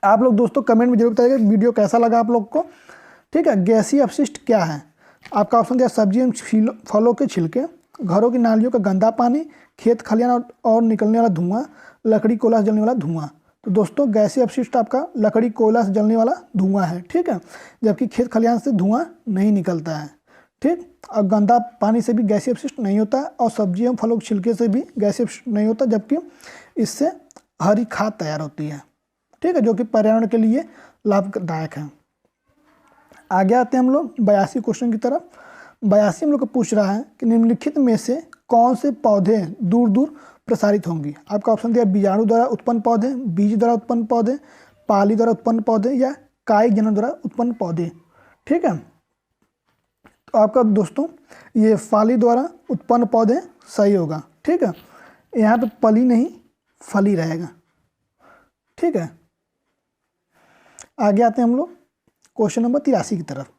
Speaker 1: आप लोग दोस्तों कमेंट में जरूर बताइएगा वीडियो कैसा लगा आप लोग को, ठीक है। गैसीय अपशिष्ट क्या है। आपका ऑप्शन दिया सब्जी एवं फलों के छिलके, घरों की नालियों का गंदा पानी, खेत खलियान और निकलने वाला धुआं, लकड़ी कोयला से जलने वाला धुआं। तो दोस्तों गैसीय अपशिष्ट आपका लकड़ी कोयला से जलने वाला धुआं है, ठीक है, जबकि खेत खलियान से धुआं नहीं निकलता है, ठीक। और गंदा पानी से भी गैसीय अपशिष्ट नहीं होता है, और सब्जी एवं फलों के छिलके से भी गैसीय अपशिष्ट नहीं होता, जबकि इससे हरी खाद तैयार होती है, ठीक है, जो कि पर्यावरण के लिए लाभदायक है। आगे आते हैं हम लोग 82 क्वेश्चन की तरफ। 82 हम लोग को पूछ रहा है कि निम्नलिखित में से कौन से पौधे दूर दूर प्रसारित होंगी। आपका ऑप्शन दिया बीजाणु द्वारा उत्पन्न पौधे, बीज द्वारा उत्पन्न पौधे, पाली द्वारा उत्पन्न पौधे, या कायिक जनन द्वारा उत्पन्न पौधे, ठीक है। तो आपका दोस्तों ये फाली द्वारा उत्पन्न पौधे सही होगा, ठीक है। यहाँ पे पली नहीं फली रहेगा, ठीक है। आगे आते हैं हम लोग क्वेश्चन नंबर 83 की तरफ।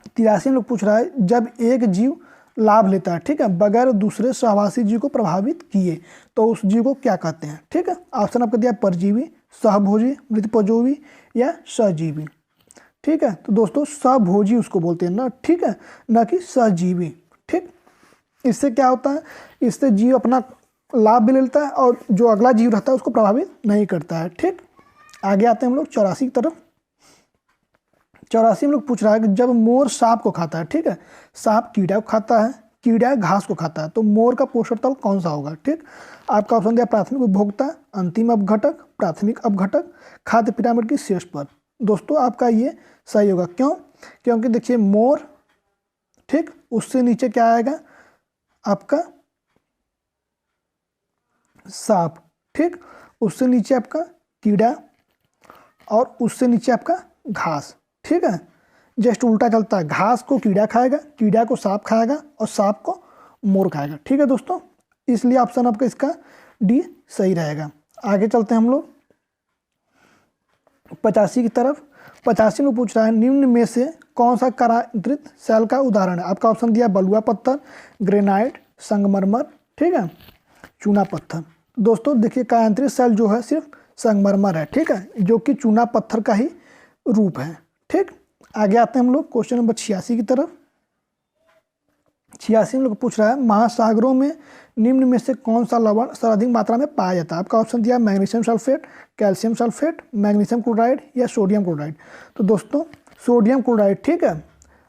Speaker 1: 83 हम लोग पूछ रहा है जब एक जीव लाभ लेता है, ठीक है, बगैर दूसरे सहवासी जीव को प्रभावित किए, तो उस जीव को क्या कहते हैं, ठीक है। ऑप्शन आपका दिया परजीवी, सहभोजी, मृतपजोवी या सहजीवी, ठीक है। तो दोस्तों सहभोजी उसको बोलते हैं ना, ठीक है, न कि सहजीवी, ठीक। इससे क्या होता है, इससे जीव अपना लाभ भी ले लेता है और जो अगला जीव रहता है उसको प्रभावित नहीं करता है, ठीक। आगे आते हैं हम लोग 84 की तरफ। 84 में लोग पूछ रहा है कि जब मोर सांप को खाता है, ठीक है, सांप कीड़ा को खाता है, कीड़ा घास को खाता है, तो मोर का पोषण तल कौन सा होगा? ठीक, आपका ऑप्शन दिया प्राथमिक उपभोक्ता, अंतिम अपघटक, प्राथमिक अपघटक, खाद्य पिरामिड की शीर्ष पर। दोस्तों आपका ये सही होगा। क्यों? क्योंकि देखिए मोर, ठीक, उससे नीचे क्या आएगा आपका सांप, ठीक, उससे नीचे आपका कीड़ा और उससे नीचे आपका घास। ठीक है, जस्ट उल्टा चलता है, घास को कीड़ा खाएगा, कीड़ा को सांप खाएगा और सांप को मोर खाएगा। ठीक है दोस्तों, इसलिए ऑप्शन आपका इसका डी सही रहेगा। आगे चलते हैं हम लोग 85 की तरफ। 85 में पूछ रहा है निम्न में से कौन सा कारांतरित सेल का उदाहरण है? आपका ऑप्शन दिया बलुआ पत्थर, ग्रेनाइट, संगमरमर, ठीक है, चूना पत्थर। दोस्तों देखिए कारांतरित सेल जो है सिर्फ संगमरमर है, ठीक है, जो कि चूना पत्थर का ही रूप है। ठीक, आगे आते हैं हम लोग क्वेश्चन नंबर 86 की तरफ। 86 में लोग पूछ रहा है महासागरों में निम्न में से कौन सा लवण सर्वाधिक मात्रा में पाया जाता है? आपका ऑप्शन दिया magnesium sulphate, calcium sulphate, magnesium chloride या सोडियम क्लोराइड। तो दोस्तों सोडियम क्लोराइड, ठीक है,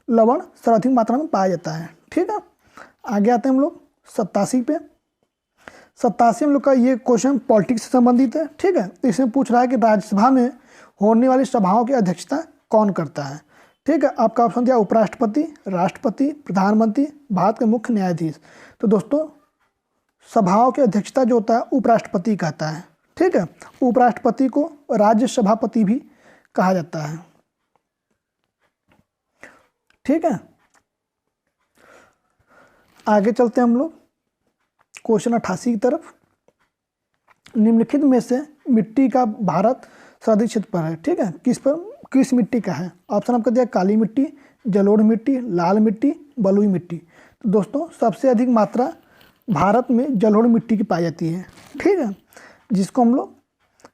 Speaker 1: लवण सर्वाधिक मात्रा में पाया जाता है। ठीक है, आगे आते हैं हम लोग 87 पे। 87 में लोग का ये क्वेश्चन पॉलिटिक्स से संबंधित है। ठीक है, तो इसमें पूछ रहा है कि राज्यसभा में होने वाली सभाओं की अध्यक्षता कौन करता है? ठीक है, आपका ऑप्शन दिया उपराष्ट्रपति, राष्ट्रपति, प्रधानमंत्री, भारत के मुख्य न्यायाधीश। तो दोस्तों सभाओं की अध्यक्षता जो होता है उपराष्ट्रपति कहता है। ठीक है, उपराष्ट्रपति को राज्य सभापति भी कहा जाता है। ठीक है, आगे चलते हैं हम लोग क्वेश्चन 88 की तरफ। निम्नलिखित में से मिट्टी का भारत सर्वाधिक क्षेत्र पर है। ठीक है, किस मिट्टी का है? ऑप्शन आपका दिया काली मिट्टी, जलोढ़ मिट्टी, लाल मिट्टी, बलुई मिट्टी। तो दोस्तों सबसे अधिक मात्रा भारत में जलोढ़ मिट्टी की पाई जाती है। ठीक है, जिसको हम लोग,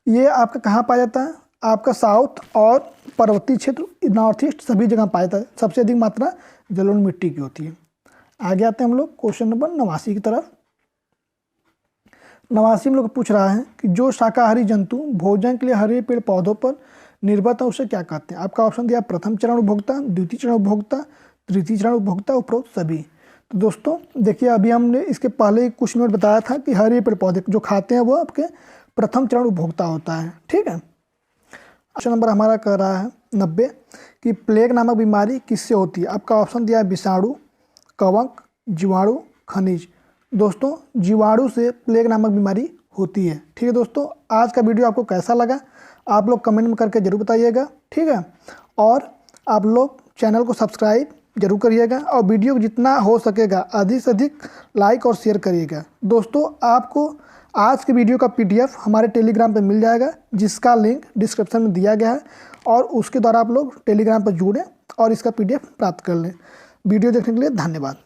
Speaker 1: ये आपका कहाँ पाया जाता है? आपका साउथ और पर्वतीय क्षेत्र, नॉर्थ ईस्ट सभी जगह पाया जाता है। सबसे अधिक मात्रा जलोढ़ मिट्टी की होती है। आगे आते हैं हम लोग क्वेश्चन नंबर 89 की तरफ। 89 में लोग पूछ रहा है कि जो शाकाहारी जंतु भोजन के लिए हरे पेड़ पौधों पर निर्भर है उसे क्या कहते हैं? आपका ऑप्शन दिया प्रथम चरण उपभोक्ता, द्वितीय चरण उपभोक्ता, तृतीय चरण उपभोक्ता, उपरोक्त सभी। तो दोस्तों देखिए अभी हमने इसके पहले कुछ मिनट बताया था कि हरे पेड़ पौधे जो खाते हैं वो आपके प्रथम चरण उपभोक्ता होता है। ठीक है, क्वेश्चन नंबर हमारा कह रहा है 90 कि प्लेग नामक बीमारी किससे होती है? आपका ऑप्शन दिया है विषाणु, कवक, जीवाणु, खनिज। दोस्तों जीवाणु से प्लेग नामक बीमारी होती है। ठीक है दोस्तों, आज का वीडियो आपको कैसा लगा आप लोग कमेंट में करके जरूर बताइएगा। ठीक है, और आप लोग चैनल को सब्सक्राइब जरूर करिएगा और वीडियो को जितना हो सकेगा अधिक से अधिक लाइक और शेयर करिएगा। दोस्तों आपको आज के वीडियो का PDF हमारे टेलीग्राम पे मिल जाएगा, जिसका लिंक डिस्क्रिप्शन में दिया गया है, और उसके द्वारा आप लोग टेलीग्राम पर जुड़ें और इसका PDF प्राप्त कर लें। वीडियो देखने के लिए धन्यवाद।